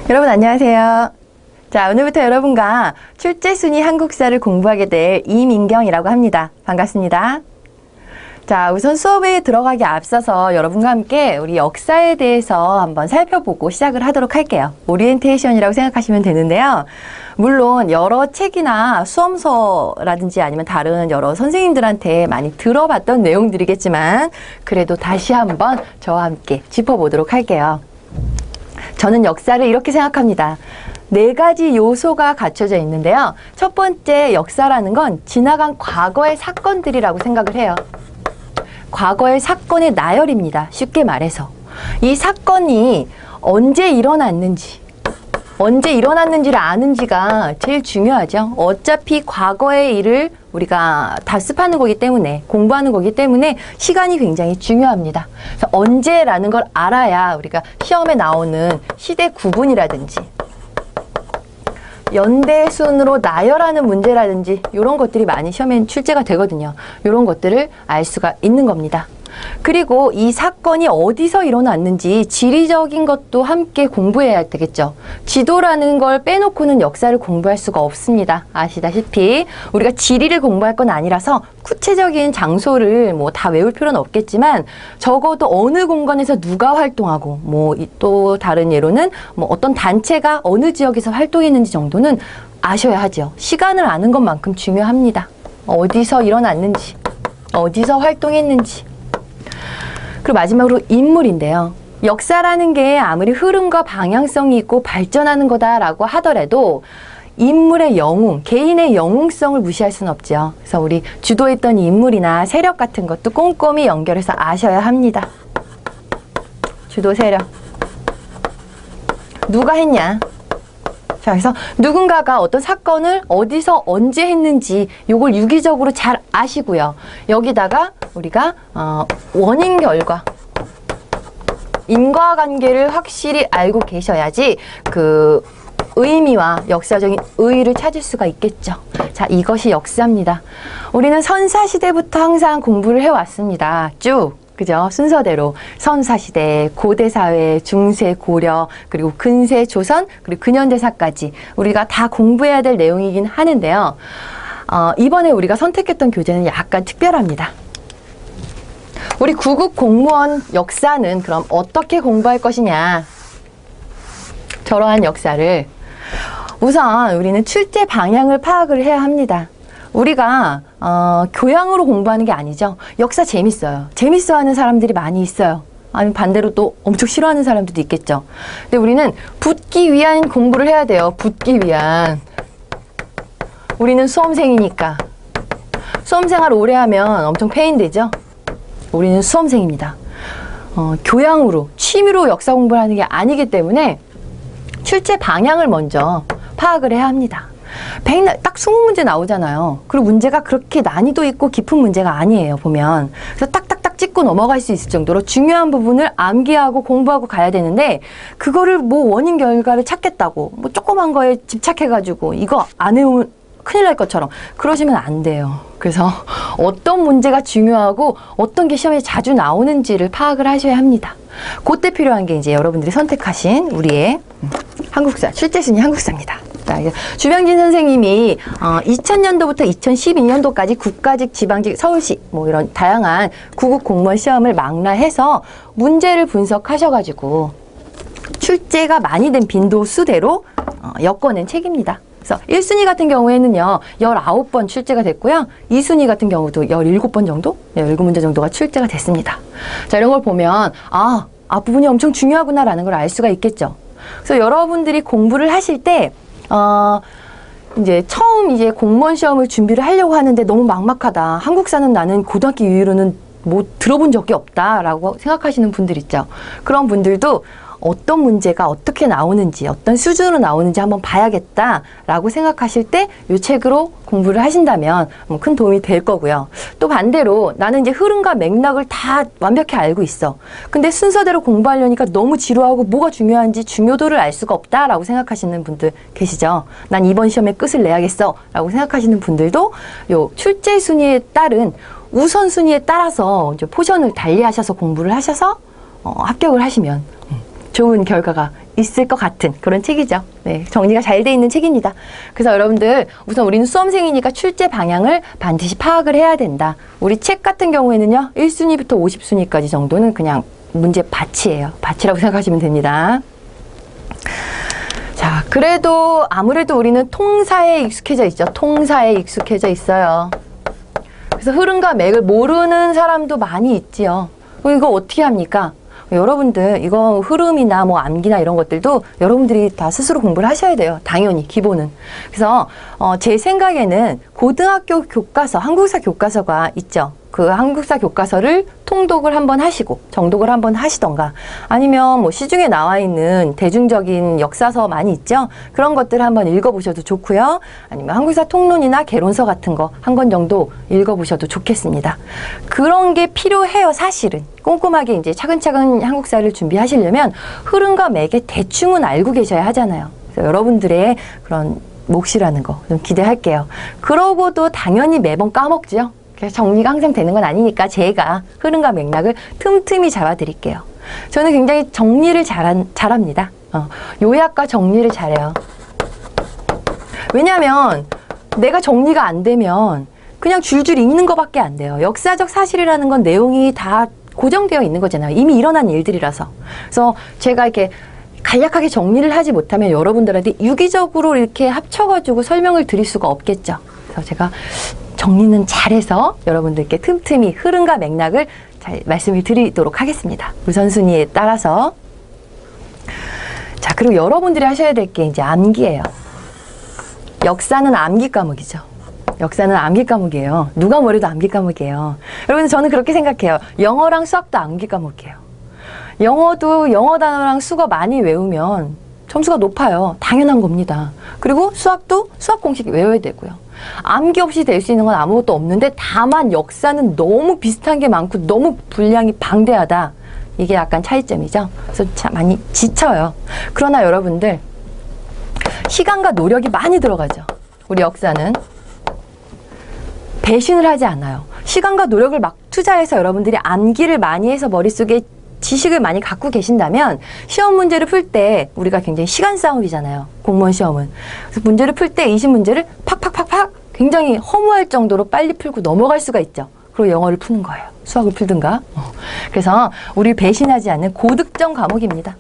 여러분 안녕하세요. 자, 오늘부터 여러분과 출제순위 한국사를 공부하게 될 이민경이라고 합니다. 반갑습니다. 자, 우선 수업에 들어가기 앞서서 여러분과 함께 우리 역사에 대해서 한번 살펴보고 시작을 하도록 할게요. 오리엔테이션이라고 생각하시면 되는데요. 물론 여러 책이나 수험서라든지 아니면 다른 여러 선생님들한테 많이 들어봤던 내용들이겠지만 그래도 다시 한번 저와 함께 짚어보도록 할게요. 저는 역사를 이렇게 생각합니다. 4가지 요소가 갖춰져 있는데요. 첫 번째, 역사라는 건 지나간 과거의 사건들이라고 생각을 해요. 과거의 사건의 나열입니다. 쉽게 말해서. 이 사건이 언제 일어났는지를 아는지가 제일 중요하죠. 어차피 과거의 일을 우리가 답습하는 거기 때문에, 공부하는 거기 때문에 시간이 굉장히 중요합니다. 그래서 언제라는 걸 알아야 우리가 시험에 나오는 시대 구분이라든지 연대순으로 나열하는 문제라든지 이런 것들이 많이 시험에 출제가 되거든요. 이런 것들을 알 수가 있는 겁니다. 그리고 이 사건이 어디서 일어났는지 지리적인 것도 함께 공부해야 되겠죠. 지도라는 걸 빼놓고는 역사를 공부할 수가 없습니다. 아시다시피 우리가 지리를 공부할 건 아니라서 구체적인 장소를 뭐 다 외울 필요는 없겠지만 적어도 어느 공간에서 누가 활동하고 뭐 또 다른 예로는 뭐 어떤 단체가 어느 지역에서 활동했는지 정도는 아셔야 하죠. 시간을 아는 것만큼 중요합니다. 어디서 일어났는지, 어디서 활동했는지. 그리고 마지막으로 인물인데요. 역사라는 게 아무리 흐름과 방향성이 있고 발전하는 거다라고 하더라도 인물의 영웅, 개인의 영웅성을 무시할 수는 없죠. 그래서 우리 주도했던 인물이나 세력 같은 것도 꼼꼼히 연결해서 아셔야 합니다. 주도 세력. 누가 했냐? 자, 그래서 누군가가 어떤 사건을 어디서 언제 했는지 요걸 유기적으로 잘 아시고요. 여기다가 우리가 원인 결과 인과관계를 확실히 알고 계셔야지 그 의미와 역사적인 의의를 찾을 수가 있겠죠. 자, 이것이 역사입니다. 우리는 선사시대부터 항상 공부를 해왔습니다. 쭉. 그죠? 순서대로 선사시대, 고대사회, 중세, 고려, 그리고 근세, 조선, 그리고 근현대사까지 우리가 다 공부해야 될 내용이긴 하는데요. 이번에 우리가 선택했던 교재는 약간 특별합니다. 우리 구급 공무원 역사는 그럼 어떻게 공부할 것이냐? 저러한 역사를 우선 우리는 출제 방향을 파악을 해야 합니다. 우리가 교양으로 공부하는 게 아니죠. 역사 재밌어요. 재밌어하는 사람들이 많이 있어요. 아니면 반대로 또 엄청 싫어하는 사람들도 있겠죠. 근데 우리는 붙기 위한 공부를 해야 돼요. 붙기 위한. 우리는 수험생이니까. 수험생활 오래 하면 엄청 페인되죠. 우리는 수험생입니다. 교양으로, 취미로 역사 공부를 하는 게 아니기 때문에 출제 방향을 먼저 파악을 해야 합니다. 딱 20문제 나오잖아요. 그리고 문제가 그렇게 난이도 있고 깊은 문제가 아니에요, 보면. 그래서 딱딱딱 찍고 넘어갈 수 있을 정도로 중요한 부분을 암기하고 공부하고 가야 되는데 그거를 뭐 원인 결과를 찾겠다고 뭐 조그만 거에 집착해가지고 이거 안 해오면 큰일 날 것처럼 그러시면 안 돼요. 그래서 어떤 문제가 중요하고 어떤 게 시험에 자주 나오는지를 파악을 하셔야 합니다. 그때 필요한 게 이제 여러분들이 선택하신 우리의 한국사, 출제순위 한국사입니다. 주병진 선생님이 2000년도부터 2012년도까지 국가직, 지방직, 서울시 뭐 이런 다양한 구급 공무원 시험을 망라해서 문제를 분석하셔가지고 출제가 많이 된 빈도수대로 엮어낸 책입니다. 그래서 1순위 같은 경우에는요, 19번 출제가 됐고요. 2순위 같은 경우도 17번 정도? 17문제 정도가 출제가 됐습니다. 자, 이런 걸 보면, 앞부분이 엄청 중요하구나라는 걸 알 수가 있겠죠. 그래서 여러분들이 공부를 하실 때, 이제 처음 이제 공무원 시험을 준비를 하려고 하는데 너무 막막하다. 한국사는 나는 고등학교 이후로는 뭐 들어본 적이 없다라고 생각하시는 분들 있죠. 그런 분들도 어떤 문제가 어떻게 나오는지, 어떤 수준으로 나오는지 한번 봐야겠다라고 생각하실 때 이 책으로 공부를 하신다면 큰 도움이 될 거고요. 또 반대로 나는 이제 흐름과 맥락을 다 완벽히 알고 있어. 근데 순서대로 공부하려니까 너무 지루하고 뭐가 중요한지 중요도를 알 수가 없다라고 생각하시는 분들 계시죠. 난 이번 시험에 끝을 내야겠어 라고 생각하시는 분들도 요 출제 순위에 따른 우선순위에 따라서 이제 포션을 달리하셔서 공부를 하셔서 합격을 하시면 좋은 결과가 있을 것 같은 그런 책이죠. 네, 정리가 잘 돼 있는 책입니다. 그래서 여러분들 우선 우리는 수험생이니까 출제 방향을 반드시 파악을 해야 된다. 우리 책 같은 경우에는요. 1순위부터 50순위까지 정도는 그냥 문제 밭이에요. 밭이라고 생각하시면 됩니다. 자, 그래도 아무래도 우리는 통사에 익숙해져 있죠. 통사에 익숙해져 있어요. 그래서 흐름과 맥을 모르는 사람도 많이 있지요. 이거 어떻게 합니까? 여러분들 이거 흐름이나 뭐 암기나 이런 것들도 여러분들이 다 스스로 공부를 하셔야 돼요. 당연히 기본은. 그래서 제 생각에는 고등학교 교과서, 한국사 교과서가 있죠. 그 한국사 교과서를 통독을 한번 하시고 정독을 한번 하시던가 아니면 뭐 시중에 나와 있는 대중적인 역사서 많이 있죠. 그런 것들을 한번 읽어보셔도 좋고요. 아니면 한국사 통론이나 개론서 같은 거 한 권 정도 읽어보셔도 좋겠습니다. 그런 게 필요해요. 사실은 꼼꼼하게 이제 차근차근 한국사를 준비하시려면 흐름과 맥에 대충은 알고 계셔야 하잖아요. 그래서 여러분들의 그런 몫이라는 거 좀 기대할게요. 그러고도 당연히 매번 까먹지요. 그래서 정리가 항상 되는 건 아니니까 제가 흐름과 맥락을 틈틈이 잡아드릴게요. 저는 굉장히 정리를 잘합니다. 요약과 정리를 잘해요. 왜냐하면 내가 정리가 안 되면 그냥 줄줄 읽는 것밖에 안 돼요. 역사적 사실이라는 건 내용이 다 고정되어 있는 거잖아요. 이미 일어난 일들이라서. 그래서 제가 이렇게 간략하게 정리를 하지 못하면 여러분들한테 유기적으로 이렇게 합쳐가지고 설명을 드릴 수가 없겠죠. 그래서 제가 정리는 잘해서 여러분들께 틈틈이 흐름과 맥락을 잘 말씀을 드리도록 하겠습니다. 우선순위에 따라서. 자, 그리고 여러분들이 하셔야 될 게 이제 암기예요. 역사는 암기 과목이죠. 역사는 암기 과목이에요. 누가 뭐래도 암기 과목이에요. 여러분 저는 그렇게 생각해요. 영어랑 수학도 암기 과목이에요. 영어도 영어 단어랑 수거 많이 외우면 점수가 높아요. 당연한 겁니다. 그리고 수학도 수학 공식 외워야 되고요. 암기 없이 될 수 있는 건 아무것도 없는데 다만 역사는 너무 비슷한 게 많고 너무 분량이 방대하다. 이게 약간 차이점이죠. 그래서 참 많이 지쳐요. 그러나 여러분들 시간과 노력이 많이 들어가죠. 우리 역사는 배신을 하지 않아요. 시간과 노력을 막 투자해서 여러분들이 암기를 많이 해서 머릿속에 지식을 많이 갖고 계신다면 시험 문제를 풀 때 우리가 굉장히 시간 싸움이잖아요. 공무원 시험은. 그래서 문제를 풀 때 20문제를 팍팍팍팍 굉장히 허무할 정도로 빨리 풀고 넘어갈 수가 있죠. 그리고 영어를 푸는 거예요. 수학을 풀든가. 그래서 우리 배신하지 않는 고득점 과목입니다.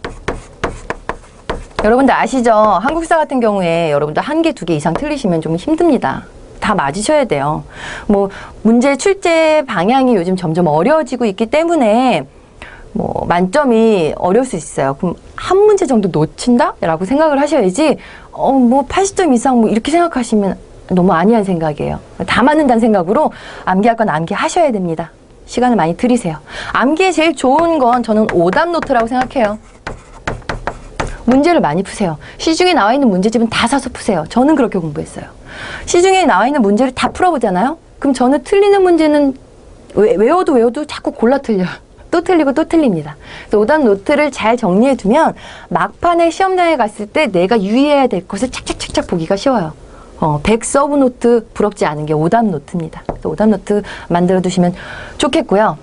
여러분들 아시죠? 한국사 같은 경우에 여러분들 1개, 2개 이상 틀리시면 좀 힘듭니다. 다 맞으셔야 돼요. 뭐 문제 출제 방향이 요즘 점점 어려워지고 있기 때문에 뭐 만점이 어려울 수 있어요. 그럼 한 문제 정도 놓친다? 라고 생각을 하셔야지 뭐 80점 이상 뭐 이렇게 생각하시면 너무 아니한 생각이에요. 다 맞는다는 생각으로 암기할 건 암기하셔야 됩니다. 시간을 많이 들이세요. 암기에 제일 좋은 건 저는 오답 노트라고 생각해요. 문제를 많이 푸세요. 시중에 나와 있는 문제집은 다 사서 푸세요. 저는 그렇게 공부했어요. 시중에 나와 있는 문제를 다 풀어보잖아요. 그럼 저는 틀리는 문제는 외워도 자꾸 골라 틀려요. 또 틀리고 또 틀립니다. 그래서 오답 노트를 잘 정리해두면 막판에 시험장에 갔을 때 내가 유의해야 될 것을 착착착착 보기가 쉬워요. 100 서브 노트 부럽지 않은 게 오답 노트입니다. 그래서 오답 노트 만들어 두시면 좋겠고요.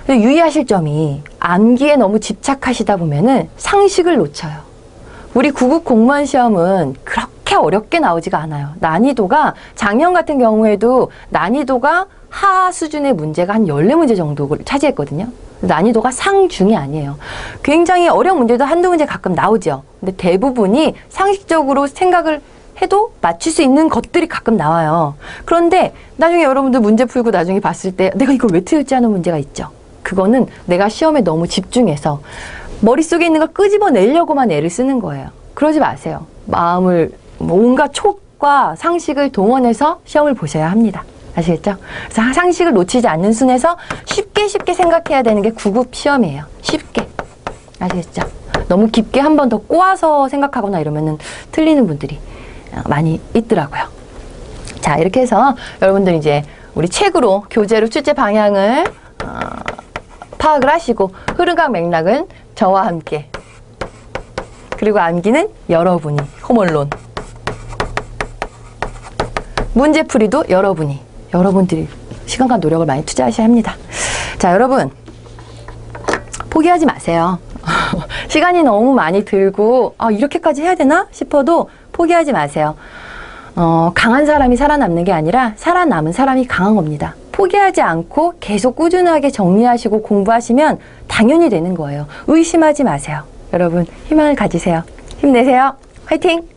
유의하실 점이 암기에 너무 집착하시다 보면은 상식을 놓쳐요. 우리 9급 공무원 시험은 그렇게 어렵게 나오지가 않아요. 난이도가 작년 같은 경우에도 난이도가 하 수준의 문제가 한 14문제 정도를 차지했거든요. 난이도가 상중이 아니에요. 굉장히 어려운 문제도 한두 문제 가끔 나오죠. 근데 대부분이 상식적으로 생각을 해도 맞출 수 있는 것들이 가끔 나와요. 그런데 나중에 여러분들 문제 풀고 나중에 봤을 때 내가 이걸 왜 틀렸지 하는 문제가 있죠. 그거는 내가 시험에 너무 집중해서 머릿속에 있는 걸 끄집어내려고만 애를 쓰는 거예요. 그러지 마세요. 마음을 온갖 촉과 상식을 동원해서 시험을 보셔야 합니다. 아시겠죠? 그래서 상식을 놓치지 않는 순에서 쉽게 생각해야 되는 게 9급 시험이에요. 쉽게. 아시겠죠? 너무 깊게 한 번 더 꼬아서 생각하거나 이러면은 틀리는 분들이 많이 있더라고요. 자, 이렇게 해서 여러분들 이제 우리 책으로 교재로 출제 방향을 파악을 하시고 흐름과 맥락은 저와 함께 그리고 암기는 여러분이 홈언론 문제풀이도 여러분들이 시간과 노력을 많이 투자하셔야 합니다. 자, 여러분 포기하지 마세요. 시간이 너무 많이 들고 이렇게까지 해야 되나 싶어도 포기하지 마세요. 강한 사람이 살아남는 게 아니라 살아남은 사람이 강한 겁니다. 포기하지 않고 계속 꾸준하게 정리하시고 공부하시면 당연히 되는 거예요. 의심하지 마세요. 여러분 희망을 가지세요. 힘내세요. 화이팅!